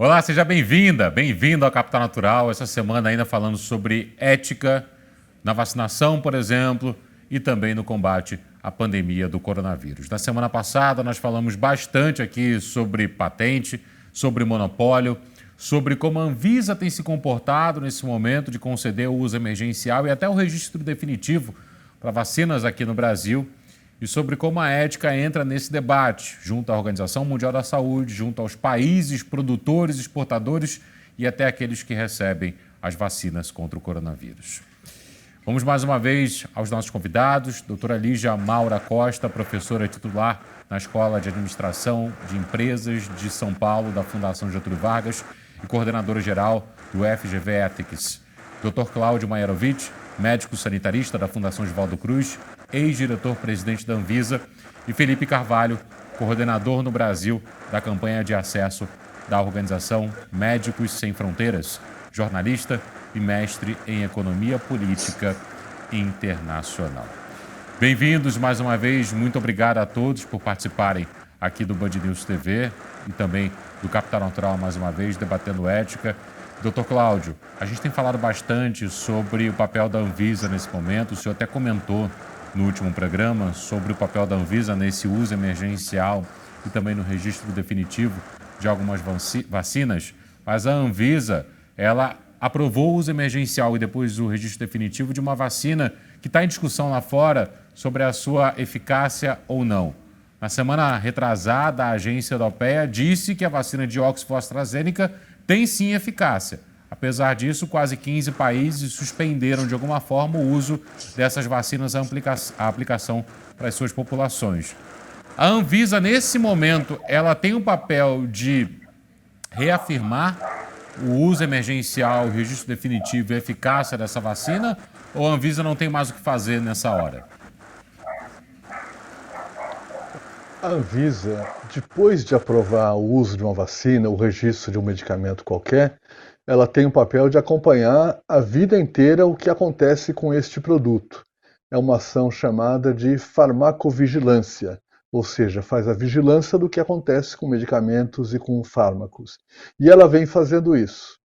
Olá, seja bem-vinda, bem-vindo ao Capital Natural. Essa semana ainda falando sobre ética na vacinação, por exemplo, e também no combate à pandemia do coronavírus. Na semana passada nós falamos bastante aqui sobre patente, sobre monopólio, sobre como a Anvisa tem se comportado nesse momento de conceder o uso emergencial e até o registro definitivo para vacinas aqui no Brasil, e sobre como a ética entra nesse debate, junto à Organização Mundial da Saúde, junto aos países produtores, exportadores e até aqueles que recebem as vacinas contra o coronavírus. Vamos mais uma vez aos nossos convidados, doutora Lígia Maura Costa, professora titular na Escola de Administração de Empresas de São Paulo, da Fundação Getúlio Vargas, e coordenadora geral do FGV Ethics. Dr. Cláudio Maierovic, médico sanitarista da Fundação Oswaldo Cruz, ex-diretor-presidente da Anvisa, e Felipe Carvalho, coordenador no Brasil da campanha de acesso da organização Médicos Sem Fronteiras, jornalista e mestre em Economia Política Internacional. Bem-vindos mais uma vez, muito obrigado a todos por participarem aqui do Band News TV e também do Capital Natural mais uma vez, debatendo ética. Doutor Cláudio, a gente tem falado bastante sobre o papel da Anvisa nesse momento, o senhor até comentou no último programa sobre o papel da Anvisa nesse uso emergencial e também no registro definitivo de algumas vacinas, mas a Anvisa, ela aprovou o uso emergencial e depois o registro definitivo de uma vacina que está em discussão lá fora sobre a sua eficácia ou não. Na semana retrasada, a agência europeia disse que a vacina de Oxford AstraZeneca tem sim eficácia. Apesar disso, quase 15 países suspenderam de alguma forma o uso dessas vacinas, a aplicação para as suas populações. A Anvisa, nesse momento, ela tem o papel de reafirmar o uso emergencial, o registro definitivo e a eficácia dessa vacina, ou a Anvisa não tem mais o que fazer nessa hora? A Anvisa, depois de aprovar o uso de uma vacina, o registro de um medicamento qualquer, ela tem o papel de acompanhar a vida inteira o que acontece com este produto. É uma ação chamada de farmacovigilância, ou seja, faz a vigilância do que acontece com medicamentos e com fármacos. E ela vem fazendo isso.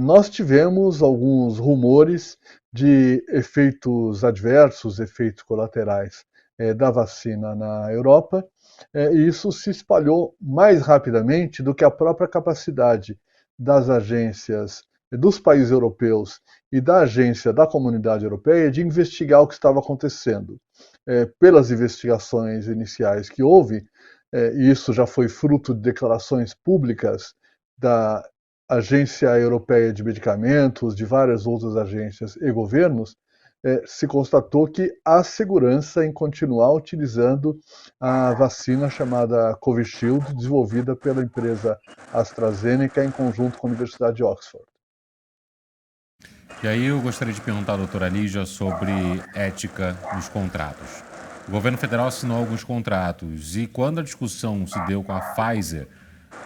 Nós tivemos alguns rumores de efeitos adversos, efeitos colaterais da vacina na Europa, e isso se espalhou mais rapidamente do que a própria capacidade das agências dos países europeus e da agência da Comunidade Europeia de investigar o que estava acontecendo. Pelas investigações iniciais que houve, e isso já foi fruto de declarações públicas da Agência Europeia de Medicamentos, de várias outras agências e governos, se constatou que há segurança em continuar utilizando a vacina chamada Covishield, desenvolvida pela empresa AstraZeneca em conjunto com a Universidade de Oxford. E aí eu gostaria de perguntar à doutora Lígia sobre ética nos contratos. O governo federal assinou alguns contratos e quando a discussão se deu com a Pfizer,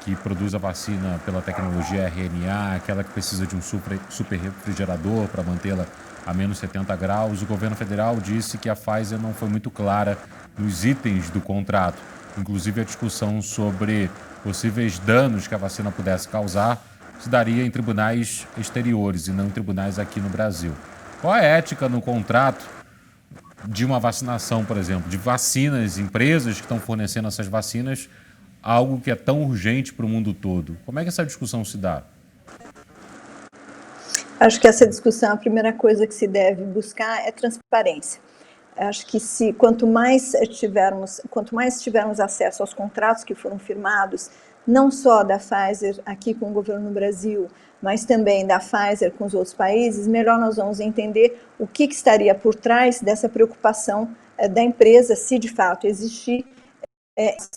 que produz a vacina pela tecnologia RNA, aquela que precisa de um super refrigerador para mantê-la a menos 70 graus, o governo federal disse que a Pfizer não foi muito clara nos itens do contrato. Inclusive a discussão sobre possíveis danos que a vacina pudesse causar se daria em tribunais exteriores e não em tribunais aqui no Brasil. Qual é a ética no contrato de uma vacinação, por exemplo, de vacinas, empresas que estão fornecendo essas vacinas, algo que é tão urgente para o mundo todo? Como é que essa discussão se dá? Acho que essa discussão, a primeira coisa que se deve buscar é transparência. Acho que quanto mais tivermos acesso aos contratos que foram firmados, não só da Pfizer aqui com o governo no Brasil, mas também da Pfizer com os outros países, melhor nós vamos entender o que estaria por trás dessa preocupação da empresa, se de fato existir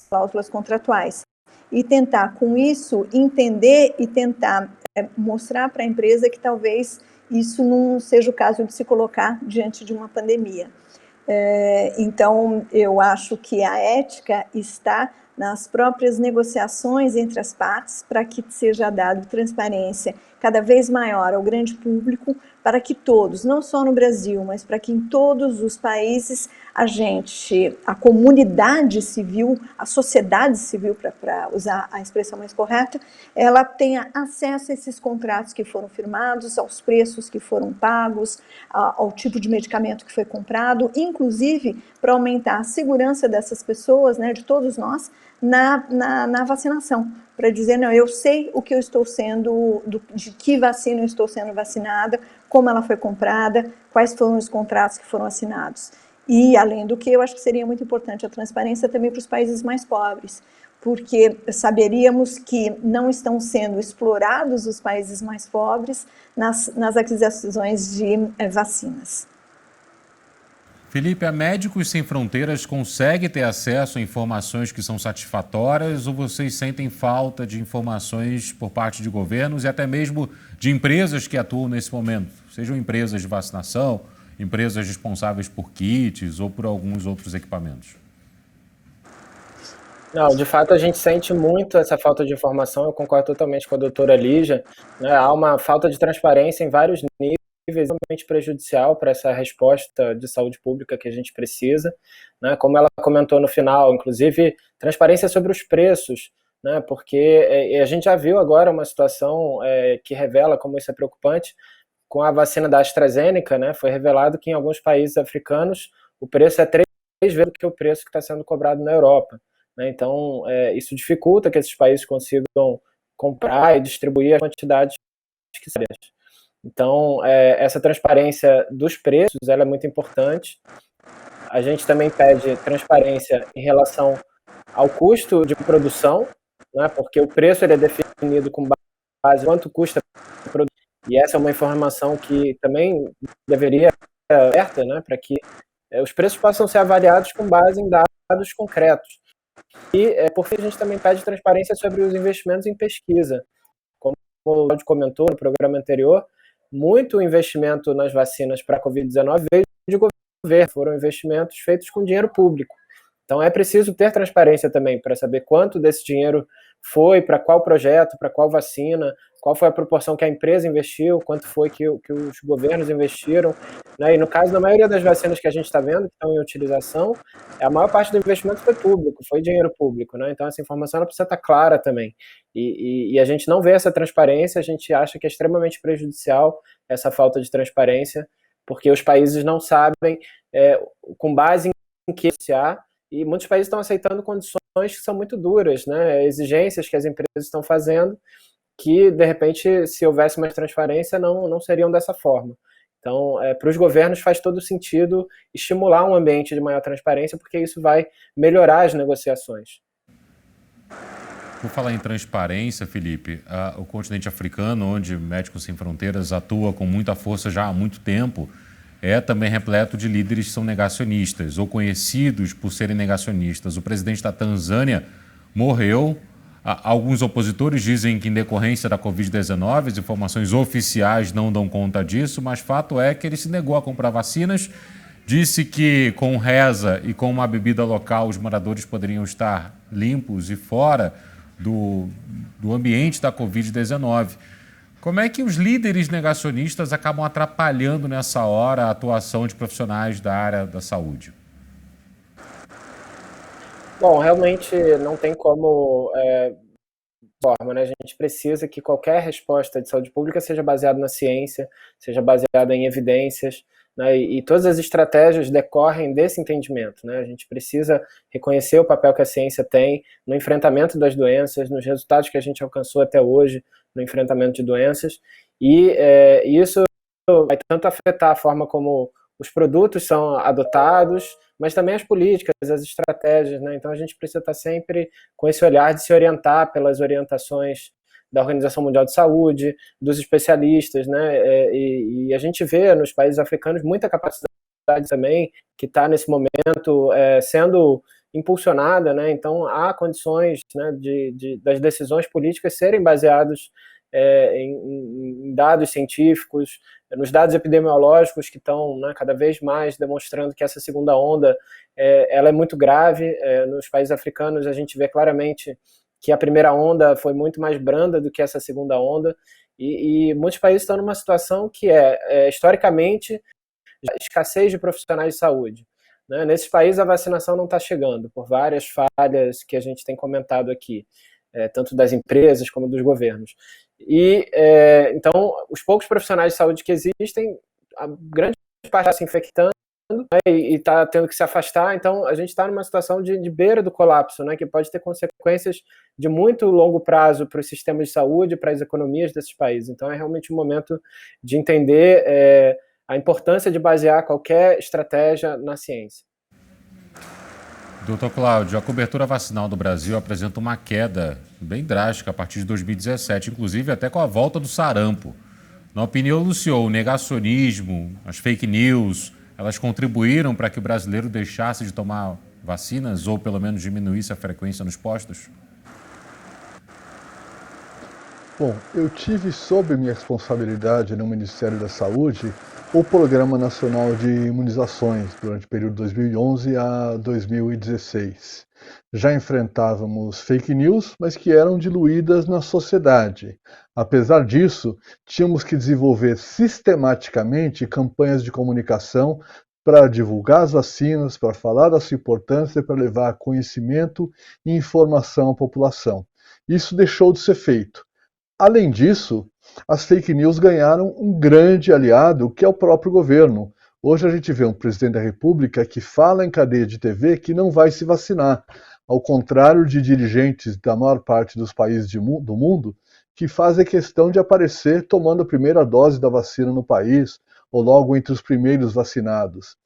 cláusulas contratuais. E tentar, com isso, entender e tentar mostrar para a empresa que talvez isso não seja o caso de se colocar diante de uma pandemia. Então, eu acho que a ética está nas próprias negociações entre as partes para que seja dado transparência cada vez maior ao grande público, para que todos, não só no Brasil, mas para que em todos os países a comunidade civil, a sociedade civil, para usar a expressão mais correta, ela tenha acesso a esses contratos que foram firmados, aos preços que foram pagos, ao tipo de medicamento que foi comprado, inclusive para aumentar a segurança dessas pessoas, né, de todos nós, na vacinação, para dizer, não, eu sei o que eu estou sendo, de que vacina eu estou sendo vacinada, como ela foi comprada, quais foram os contratos que foram assinados. E, além do que, eu acho que seria muito importante a transparência também para os países mais pobres, porque saberíamos que não estão sendo explorados os países mais pobres nas aquisições de vacinas. Felipe, a Médicos Sem Fronteiras consegue ter acesso a informações que são satisfatórias ou vocês sentem falta de informações por parte de governos e até mesmo de empresas que atuam nesse momento? Sejam empresas de vacinação, empresas responsáveis por kits ou por alguns outros equipamentos. Não, de fato a gente sente muito essa falta de informação, eu concordo totalmente com a doutora Lígia, né? Há uma falta de transparência em vários níveis, realmente prejudicial para essa resposta de saúde pública que a gente precisa, né? Como ela comentou no final, inclusive transparência sobre os preços, né? Porque a gente já viu agora uma situação que revela como isso é preocupante, com a vacina da AstraZeneca, né? Foi revelado que em alguns países africanos o preço é 3 vezes do que o preço que está sendo cobrado na Europa, né? Então isso dificulta que esses países consigam comprar e distribuir as quantidades que são. Então, essa transparência dos preços ela é muito importante. A gente também pede transparência em relação ao custo de produção, né, porque o preço ele é definido com base em quanto custa a produção. E essa é uma informação que também deveria ser aberta, né, para que os preços possam ser avaliados com base em dados concretos. E porque a gente também pede transparência sobre os investimentos em pesquisa. Como o Claudio comentou no programa anterior, muito investimento nas vacinas para a Covid-19 veio de governo, foram investimentos feitos com dinheiro público. Então é preciso ter transparência também para saber quanto desse dinheiro foi, para qual projeto, para qual vacina, qual foi a proporção que a empresa investiu, quanto foi que os governos investiram, né? E no caso da maioria das vacinas que a gente está vendo, que estão em utilização, a maior parte do investimento foi público, foi dinheiro público, né? Então essa informação ela precisa estar clara também. E a gente não vê essa transparência, a gente acha que é extremamente prejudicial essa falta de transparência, porque os países não sabem com base em que negociar, e muitos países estão aceitando condições que são muito duras, né? Exigências que as empresas estão fazendo, que, de repente, se houvesse mais transparência, não seriam dessa forma. Então, para os governos faz todo sentido estimular um ambiente de maior transparência, porque isso vai melhorar as negociações. Por falar em transparência, Felipe, o continente africano, onde Médicos Sem Fronteiras atua com muita força já há muito tempo, é também repleto de líderes que são negacionistas ou conhecidos por serem negacionistas. O presidente da Tanzânia morreu. Alguns opositores dizem que em decorrência da Covid-19, as informações oficiais não dão conta disso, mas fato é que ele se negou a comprar vacinas, disse que com reza e com uma bebida local os moradores poderiam estar limpos e fora do ambiente da Covid-19. Como é que os líderes negacionistas acabam atrapalhando nessa hora a atuação de profissionais da área da saúde? Bom, realmente não tem como forma, né? A gente precisa que qualquer resposta de saúde pública seja baseada na ciência, seja baseada em evidências, né? E todas as estratégias decorrem desse entendimento, né? A gente precisa reconhecer o papel que a ciência tem no enfrentamento das doenças, nos resultados que a gente alcançou até hoje no enfrentamento de doenças, e isso vai tanto afetar a forma como os produtos são adotados, mas também as políticas, as estratégias, né? Então a gente precisa estar sempre com esse olhar de se orientar pelas orientações da Organização Mundial de Saúde, dos especialistas, né? E a gente vê nos países africanos muita capacidade também que está nesse momento sendo impulsionada, né? Então há condições, né, das decisões políticas serem baseadas em dados científicos, nos dados epidemiológicos que estão, né, cada vez mais demonstrando que essa segunda onda ela é muito grave. Nos países africanos a gente vê claramente que a primeira onda foi muito mais branda do que essa segunda onda, e muitos países estão numa situação que historicamente, escassez de profissionais de saúde. Né? Nesses países a vacinação não está chegando, por várias falhas que a gente tem comentado aqui, tanto das empresas como dos governos. Então, os poucos profissionais de saúde que existem, a grande parte está se infectando, né, e está tendo que se afastar. Então, a gente está numa situação de beira do colapso, né, que pode ter consequências de muito longo prazo para os sistemas de saúde, para as economias desses países. Então, é realmente um momento de entender a importância de basear qualquer estratégia na ciência. Doutor Cláudio, a cobertura vacinal do Brasil apresenta uma queda bem drástica a partir de 2017, inclusive até com a volta do sarampo. Na opinião do senhor, o negacionismo, as fake news, elas contribuíram para que o brasileiro deixasse de tomar vacinas ou pelo menos diminuísse a frequência nos postos? Bom, eu tive sob minha responsabilidade no Ministério da Saúde o Programa Nacional de Imunizações durante o período 2011 a 2016. Já enfrentávamos fake news, mas que eram diluídas na sociedade. Apesar disso, tínhamos que desenvolver sistematicamente campanhas de comunicação para divulgar as vacinas, para falar da sua importância, para levar conhecimento e informação à população. Isso deixou de ser feito. Além disso, as fake news ganharam um grande aliado, que é o próprio governo. Hoje a gente vê um presidente da República que fala em cadeia de TV que não vai se vacinar, ao contrário de dirigentes da maior parte dos países do mundo que fazem questão de aparecer tomando a primeira dose da vacina no país, ou logo entre os primeiros vacinados.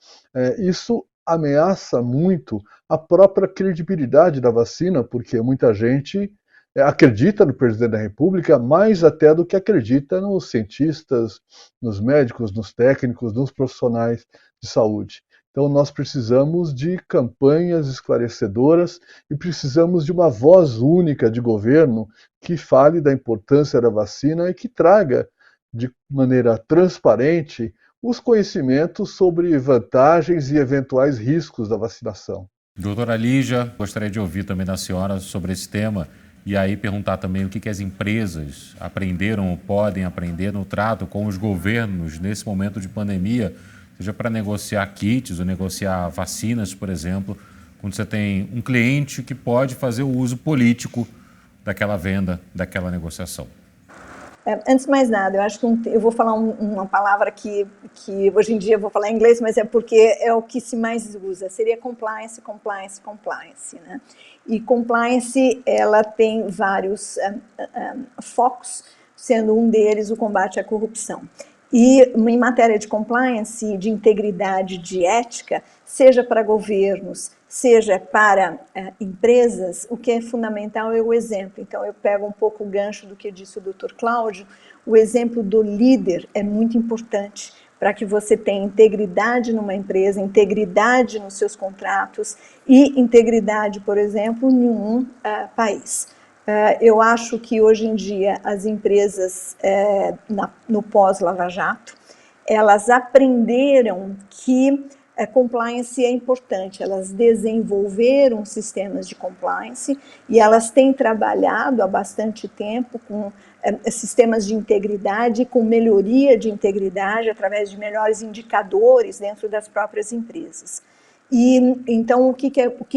Isso ameaça muito a própria credibilidade da vacina, porque muita gente acredita no presidente da República mais até do que acredita nos cientistas, nos médicos, nos técnicos, nos profissionais de saúde. Então nós precisamos de campanhas esclarecedoras e precisamos de uma voz única de governo que fale da importância da vacina e que traga de maneira transparente os conhecimentos sobre vantagens e eventuais riscos da vacinação. Doutora Lígia, gostaria de ouvir também da senhora sobre esse tema. E aí perguntar também o que as empresas aprenderam ou podem aprender no trato com os governos nesse momento de pandemia, seja para negociar kits ou negociar vacinas, por exemplo, quando você tem um cliente que pode fazer o uso político daquela venda, daquela negociação. Antes de mais nada, eu acho que eu vou falar uma palavra que hoje em dia eu vou falar em inglês, mas é porque é o que se mais usa, seria compliance, né? E compliance, ela tem vários focos, sendo um deles o combate à corrupção. E em matéria de compliance, de integridade, de ética, seja para governos, seja para empresas, o que é fundamental é o exemplo. Então, eu pego um pouco o gancho do que disse o Dr. Cláudio, o exemplo do líder é muito importante para que você tenha integridade numa empresa, integridade nos seus contratos e integridade, por exemplo, em um país. Eu acho que hoje em dia as empresas no pós-Lava Jato, elas aprenderam que compliance é importante, elas desenvolveram sistemas de compliance e elas têm trabalhado há bastante tempo com sistemas de integridade, com melhoria de integridade através de melhores indicadores dentro das próprias empresas. E então o que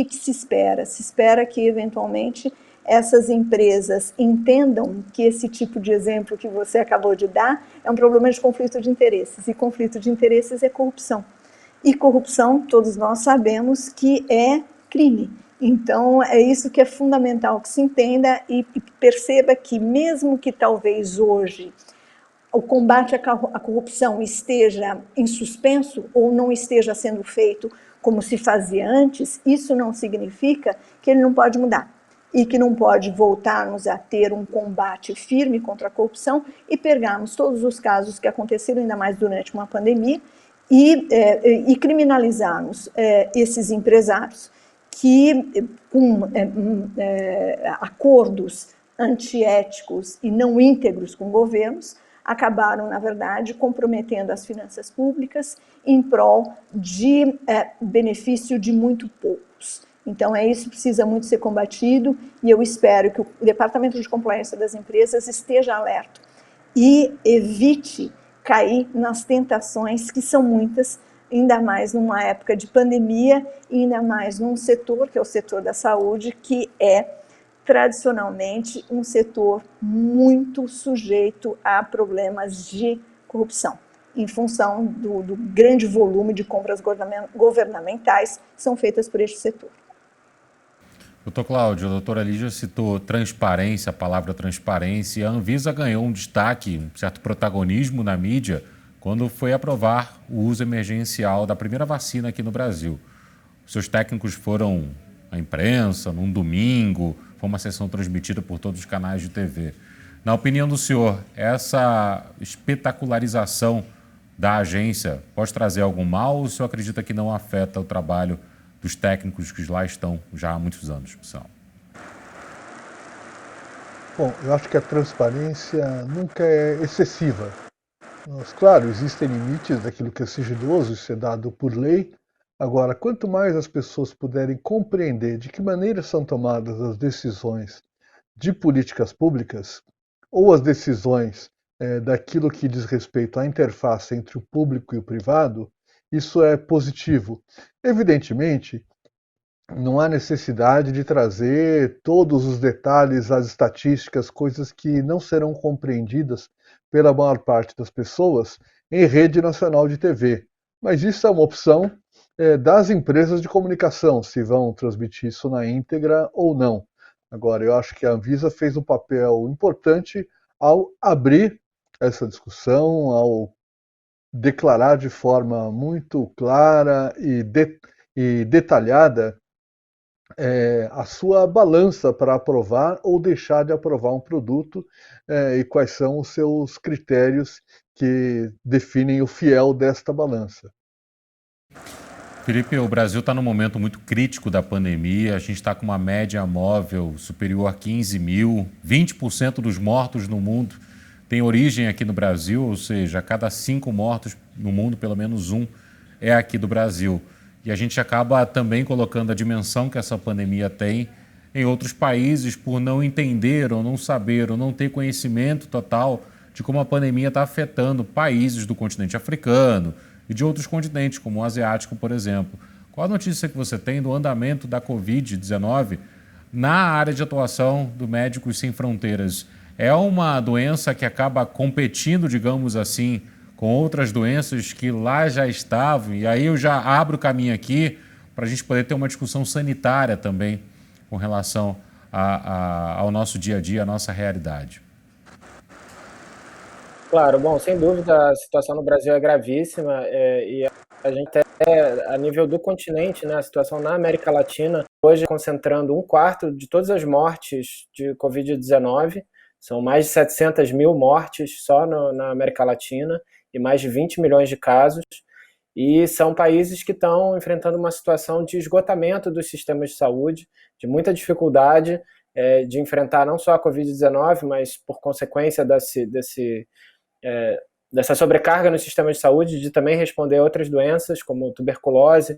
se espera? Se espera que eventualmente essas empresas entendam que esse tipo de exemplo que você acabou de dar é um problema de conflito de interesses, e conflito de interesses é corrupção. E corrupção, todos nós sabemos que é crime. Então, é isso que é fundamental que se entenda e perceba que mesmo que talvez hoje o combate à corrupção esteja em suspenso ou não esteja sendo feito como se fazia antes, isso não significa que ele não pode mudar e que não pode voltarmos a ter um combate firme contra a corrupção e pegarmos todos os casos que aconteceram, ainda mais durante uma pandemia, e criminalizarmos esses empresários que, com acordos antiéticos e não íntegros com governos, acabaram, na verdade, comprometendo as finanças públicas em prol de benefício de muito poucos. Então, isso precisa muito ser combatido e eu espero que o Departamento de Compliance das empresas esteja alerta e evite cair nas tentações, que são muitas, ainda mais numa época de pandemia e ainda mais num setor, que é o setor da saúde, que é tradicionalmente um setor muito sujeito a problemas de corrupção, em função do grande volume de compras governamentais que são feitas por este setor. Doutor Cláudio, a doutora Lígia citou transparência, a palavra transparência, e a Anvisa ganhou um destaque, um certo protagonismo na mídia, quando foi aprovar o uso emergencial da primeira vacina aqui no Brasil. Os seus técnicos foram à imprensa num domingo, foi uma sessão transmitida por todos os canais de TV. Na opinião do senhor, essa espetacularização da agência pode trazer algum mal ou o senhor acredita que não afeta o trabalho dos técnicos que lá estão já há muitos anos? Bom, eu acho que a transparência nunca é excessiva. Mas, claro, existem limites daquilo que é sigiloso, isso é dado por lei. Agora, quanto mais as pessoas puderem compreender de que maneira são tomadas as decisões de políticas públicas ou as decisões daquilo que diz respeito à interface entre o público e o privado, isso é positivo. Evidentemente, não há necessidade de trazer todos os detalhes, as estatísticas, coisas que não serão compreendidas pela maior parte das pessoas em rede nacional de TV. Mas isso é uma opção das empresas de comunicação, se vão transmitir isso na íntegra ou não. Agora, eu acho que a Anvisa fez um papel importante ao abrir essa discussão, ao declarar de forma muito clara e detalhada a sua balança para aprovar ou deixar de aprovar um produto e quais são os seus critérios que definem o fiel desta balança. Felipe, o Brasil está num momento muito crítico da pandemia, a gente está com uma média móvel superior a 15 mil, 20% dos mortos no mundo tem origem aqui no Brasil, ou seja, a cada 5 mortos no mundo, pelo menos um é aqui do Brasil. E a gente acaba também colocando a dimensão que essa pandemia tem em outros países por não entender ou não saber ou não ter conhecimento total de como a pandemia está afetando países do continente africano e de outros continentes, como o asiático, por exemplo. Qual a notícia que você tem do andamento da Covid-19 na área de atuação do Médicos Sem Fronteiras? É uma doença que acaba competindo, digamos assim, com outras doenças que lá já estavam, e aí eu já abro o caminho aqui para a gente poder ter uma discussão sanitária também com relação ao nosso dia a dia, à nossa realidade. Claro, bom, sem dúvida a situação no Brasil é gravíssima e a gente até a nível do continente, né, a situação na América Latina, hoje concentrando 1/4 de todas as mortes de Covid-19, são mais de 700 mil mortes só na América Latina e mais de 20 milhões de casos, e são países que estão enfrentando uma situação de esgotamento dos sistemas de saúde, de muita dificuldade de enfrentar não só a Covid-19, mas por consequência dessa sobrecarga no sistema de saúde, de também responder a outras doenças, como tuberculose.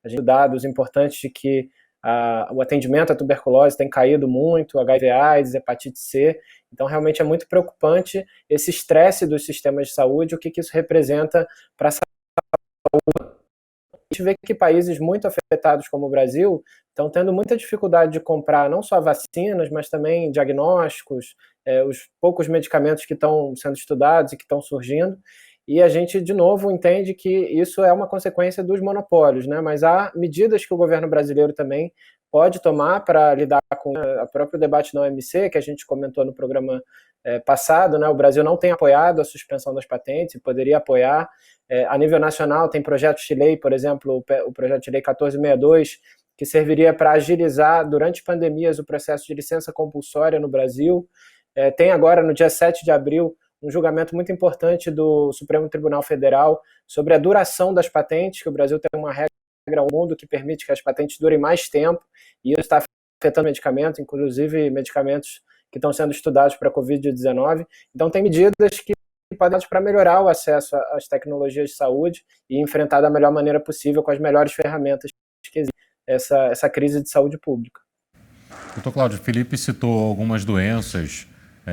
A gente tem dados importantes de que o atendimento à tuberculose tem caído muito, HIV/AIDS, hepatite C. Então, realmente é muito preocupante esse estresse dos sistemas de saúde, o que isso representa para a saúde. A gente vê que países muito afetados como o Brasil estão tendo muita dificuldade de comprar não só vacinas, mas também diagnósticos, os poucos medicamentos que estão sendo estudados e que estão surgindo. E a gente, de novo, entende que isso é uma consequência dos monopólios, né? Mas há medidas que o governo brasileiro também pode tomar para lidar com o próprio debate na OMC, que a gente comentou no programa passado, né? O Brasil não tem apoiado a suspensão das patentes e poderia apoiar. A nível nacional, tem projetos de lei, por exemplo, o projeto de lei 1462, que serviria para agilizar, durante pandemias, o processo de licença compulsória no Brasil. Tem agora, no dia 7 de abril, um julgamento muito importante do Supremo Tribunal Federal sobre a duração das patentes, que o Brasil tem uma regra no mundo que permite que as patentes durem mais tempo, e isso está afetando medicamentos, inclusive medicamentos que estão sendo estudados para a Covid-19. Então, tem medidas que podem para melhorar o acesso às tecnologias de saúde e enfrentar da melhor maneira possível com as melhores ferramentas que existem. essa crise de saúde pública. Doutor Cláudio, Felipe citou algumas doenças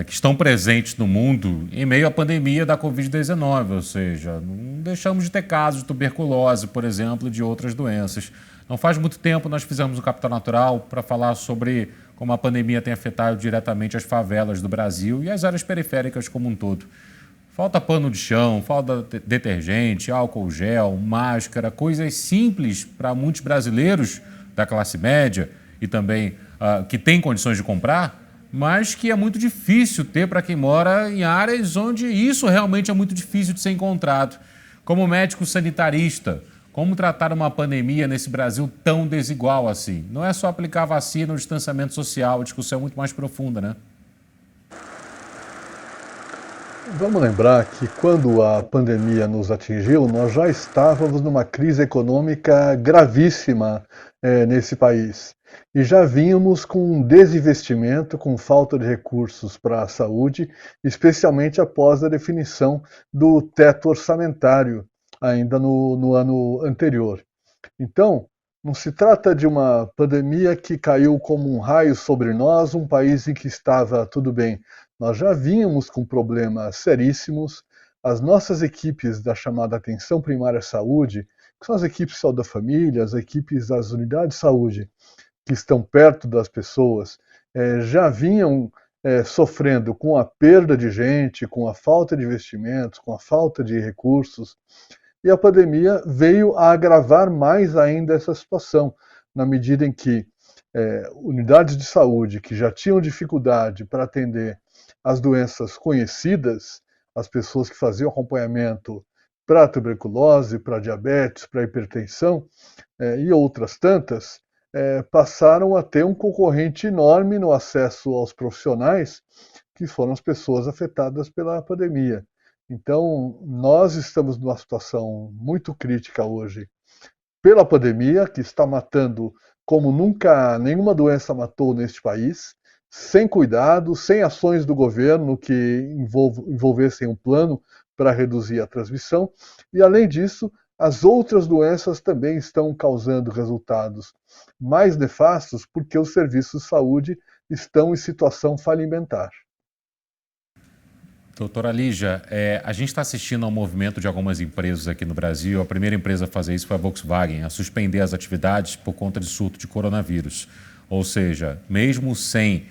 que estão presentes no mundo em meio à pandemia da Covid-19, ou seja, não deixamos de ter casos de tuberculose, por exemplo, e de outras doenças. Não faz muito tempo nós fizemos o Capital Natural para falar sobre como a pandemia tem afetado diretamente as favelas do Brasil e as áreas periféricas como um todo. Falta pano de chão, falta detergente, álcool gel, máscara, coisas simples para muitos brasileiros da classe média e também que têm condições de comprar, mas que é muito difícil ter para quem mora em áreas onde isso realmente é muito difícil de ser encontrado. Como médico sanitarista, como tratar uma pandemia nesse Brasil tão desigual assim? Não é só aplicar vacina ou distanciamento social, a discussão é muito mais profunda, né? Vamos lembrar que quando a pandemia nos atingiu, nós já estávamos numa crise econômica gravíssima nesse país. E já vínhamos com um desinvestimento, com falta de recursos para a saúde, especialmente após a definição do teto orçamentário, ainda no ano anterior. Então, não se trata de uma pandemia que caiu como um raio sobre nós, um país em que estava tudo bem. Nós já vínhamos com problemas seríssimos. As nossas equipes da chamada Atenção Primária à Saúde, que são as equipes de saúde da família, as equipes das unidades de saúde, que estão perto das pessoas, já vinham sofrendo com a perda de gente, com a falta de investimentos, com a falta de recursos. E a pandemia veio a agravar mais ainda essa situação, na medida em que unidades de saúde que já tinham dificuldade para atender as doenças conhecidas, as pessoas que faziam acompanhamento para tuberculose, para diabetes, para hipertensão e outras tantas, passaram a ter um concorrente enorme no acesso aos profissionais, que foram as pessoas afetadas pela pandemia. Então, nós estamos numa situação muito crítica hoje pela pandemia, que está matando como nunca nenhuma doença matou neste país, sem cuidado, sem ações do governo que envolvessem um plano para reduzir a transmissão. E, além disso, as outras doenças também estão causando resultados mais nefastos porque os serviços de saúde estão em situação falimentar. Doutora Lígia, a gente está assistindo ao movimento de algumas empresas aqui no Brasil. A primeira empresa a fazer isso foi a Volkswagen, a suspender as atividades por conta de surto de coronavírus. Ou seja, mesmo sem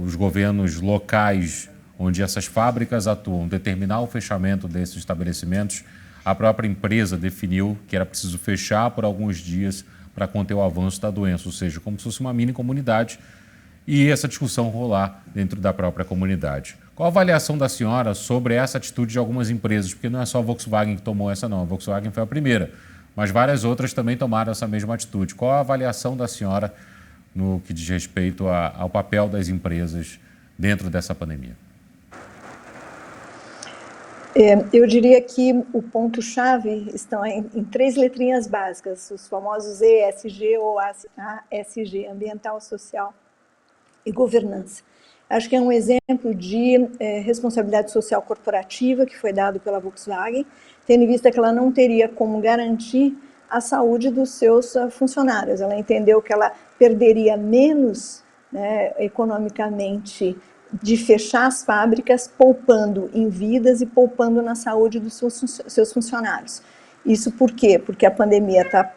os governos locais onde essas fábricas atuam determinar o fechamento desses estabelecimentos, a própria empresa definiu que era preciso fechar por alguns dias para conter o avanço da doença, ou seja, como se fosse uma mini comunidade e essa discussão rolar dentro da própria comunidade. Qual a avaliação da senhora sobre essa atitude de algumas empresas? Porque não é só a Volkswagen que tomou essa não, a Volkswagen foi a primeira, mas várias outras também tomaram essa mesma atitude. Qual a avaliação da senhora no que diz respeito ao papel das empresas dentro dessa pandemia? Eu diria que o ponto-chave estão em 3 letrinhas básicas, os famosos ESG ou ASG, ambiental, social e governança. Acho que é um exemplo de responsabilidade social corporativa que foi dado pela Volkswagen, tendo em vista que ela não teria como garantir a saúde dos seus funcionários. Ela entendeu que ela perderia menos, né, economicamente de fechar as fábricas, poupando em vidas e poupando na saúde dos seus funcionários. Isso por quê? Porque a pandemia está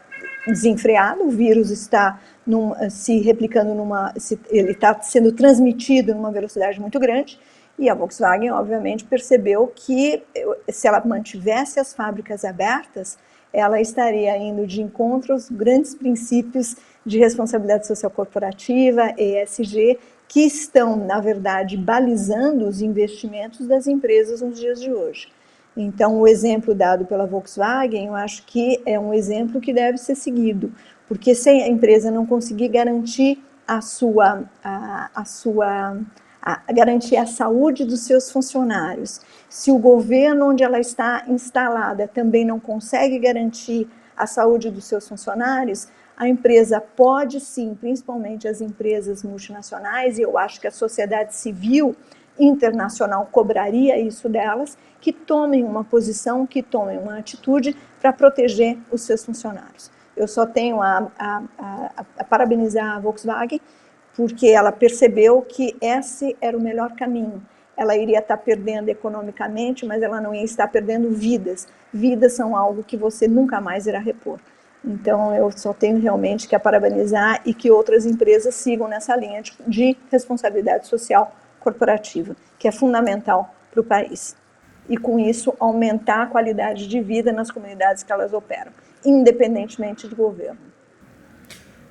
desenfreada, o vírus está se replicando, ele está sendo transmitido numa velocidade muito grande, e a Volkswagen, obviamente, percebeu que se ela mantivesse as fábricas abertas, ela estaria indo de encontro aos grandes princípios de responsabilidade social corporativa, ESG, que estão, na verdade, balizando os investimentos das empresas nos dias de hoje. Então, o exemplo dado pela Volkswagen, eu acho que é um exemplo que deve ser seguido, porque se a empresa não conseguir garantir garantir a saúde dos seus funcionários, se o governo onde ela está instalada também não consegue garantir a saúde dos seus funcionários, a empresa pode sim, principalmente as empresas multinacionais, e eu acho que a sociedade civil internacional cobraria isso delas, que tomem uma posição, que tomem uma atitude para proteger os seus funcionários. Eu só tenho a parabenizar a Volkswagen, porque ela percebeu que esse era o melhor caminho. Ela iria estar perdendo economicamente, mas ela não ia estar perdendo vidas. Vidas são algo que você nunca mais irá repor. Então, eu só tenho realmente que a parabenizar e que outras empresas sigam nessa linha de responsabilidade social corporativa, que é fundamental para o país. E, com isso, aumentar a qualidade de vida nas comunidades que elas operam, independentemente de governo.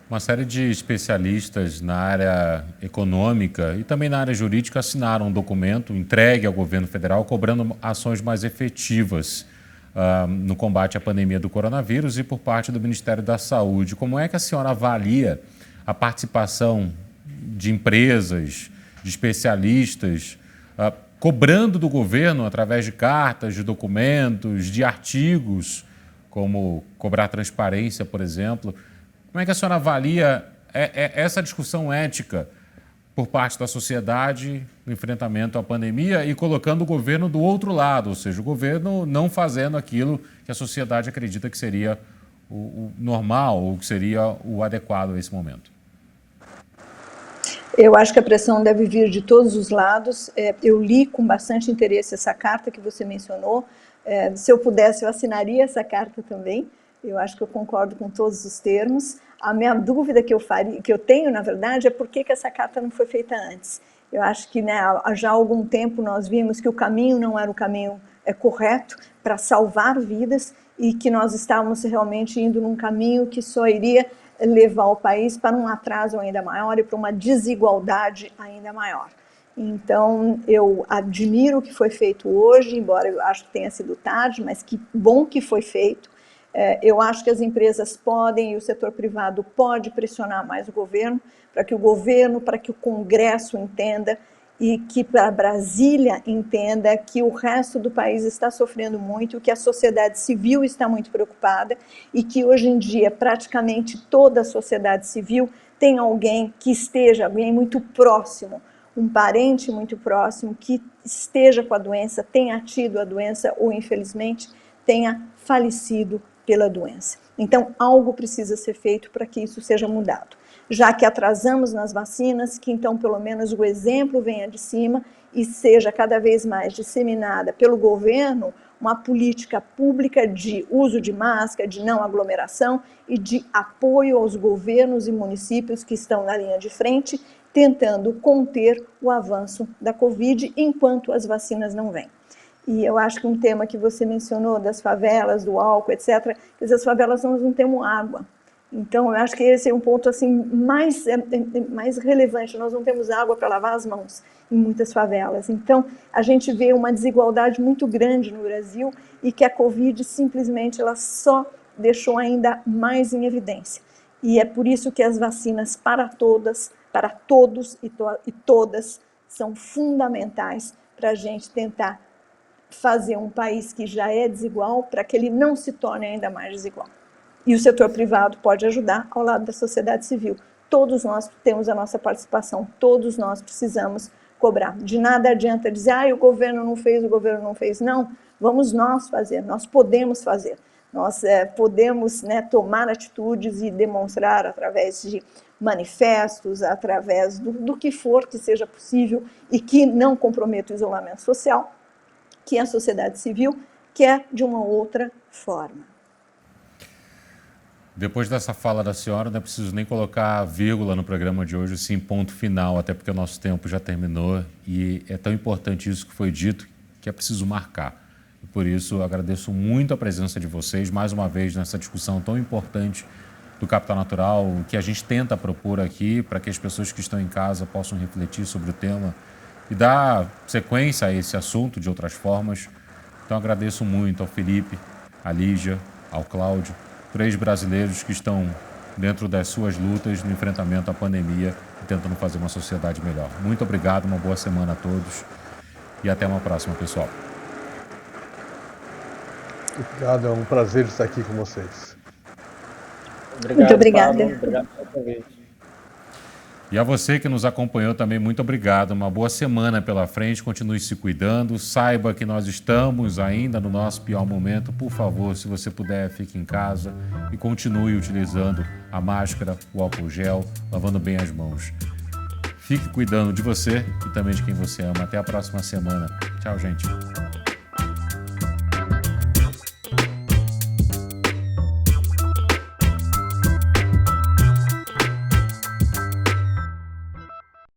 Uma série de especialistas na área econômica e também na área jurídica assinaram um documento entregue ao governo federal cobrando ações mais efetivas no combate à pandemia do coronavírus e por parte do Ministério da Saúde. Como é que a senhora avalia a participação de empresas, de especialistas, cobrando do governo através de cartas, de documentos, de artigos, como cobrar transparência, por exemplo? Como é que a senhora avalia essa discussão ética por parte da sociedade no enfrentamento à pandemia e colocando o governo do outro lado, ou seja, o governo não fazendo aquilo que a sociedade acredita que seria o normal ou que seria o adequado a esse momento? Eu acho que a pressão deve vir de todos os lados. Eu li com bastante interesse essa carta que você mencionou. Se eu pudesse, eu assinaria essa carta também. Eu acho que eu concordo com todos os termos. A minha dúvida que eu tenho, na verdade, é por que essa carta não foi feita antes. Eu acho que, né, já há algum tempo nós vimos que o caminho não era o caminho correto para salvar vidas e que nós estávamos realmente indo num caminho que só iria levar o país para um atraso ainda maior e para uma desigualdade ainda maior. Então, eu admiro o que foi feito hoje, embora eu acho que tenha sido tarde, mas que bom que foi feito. Eu acho que as empresas podem e o setor privado pode pressionar mais o governo, para que o Congresso entenda e que a Brasília entenda que o resto do país está sofrendo muito, que a sociedade civil está muito preocupada e que hoje em dia praticamente toda a sociedade civil tem alguém muito próximo, um parente muito próximo que esteja com a doença, tenha tido a doença ou infelizmente tenha falecido pela doença. Então, algo precisa ser feito para que isso seja mudado. Já que atrasamos nas vacinas, que então pelo menos o exemplo venha de cima e seja cada vez mais disseminada pelo governo uma política pública de uso de máscara, de não aglomeração e de apoio aos governos e municípios que estão na linha de frente, tentando conter o avanço da Covid enquanto as vacinas não vêm. E eu acho que um tema que você mencionou das favelas, do álcool, etc., quer dizer, as favelas nós não temos água. Então, eu acho que esse é um ponto assim, mais relevante. Nós não temos água para lavar as mãos em muitas favelas. Então, a gente vê uma desigualdade muito grande no Brasil e que a Covid simplesmente ela só deixou ainda mais em evidência. E é por isso que as vacinas para todos e todas são fundamentais para a gente tentar fazer um país que já é desigual para que ele não se torne ainda mais desigual. E o setor privado pode ajudar ao lado da sociedade civil. Todos nós temos a nossa participação, todos nós precisamos cobrar. De nada adianta dizer, o governo não fez. Não, vamos nós fazer, nós podemos fazer. Nós podemos, né, tomar atitudes e demonstrar através de manifestos, através do que for que seja possível e que não comprometa o isolamento social, que a sociedade civil quer de uma outra forma. Depois dessa fala da senhora, não é preciso nem colocar vírgula no programa de hoje, sim, ponto final, até porque o nosso tempo já terminou e é tão importante isso que foi dito que é preciso marcar. E por isso, eu agradeço muito a presença de vocês, mais uma vez, nessa discussão tão importante do Capital Natural, que a gente tenta propor aqui para que as pessoas que estão em casa possam refletir sobre o tema e dar sequência a esse assunto de outras formas. Então, agradeço muito ao Felipe, à Lígia, ao Cláudio, 3 brasileiros que estão dentro das suas lutas no enfrentamento à pandemia e tentando fazer uma sociedade melhor. Muito obrigado, uma boa semana a todos e até uma próxima, pessoal. Obrigado, é um prazer estar aqui com vocês. Obrigado, muito obrigada. Pablo. Obrigado pelo convite. E a você que nos acompanhou também, muito obrigado. Uma boa semana pela frente, continue se cuidando. Saiba que nós estamos ainda no nosso pior momento. Por favor, se você puder, fique em casa e continue utilizando a máscara, o álcool gel, lavando bem as mãos. Fique cuidando de você e também de quem você ama. Até a próxima semana. Tchau, gente.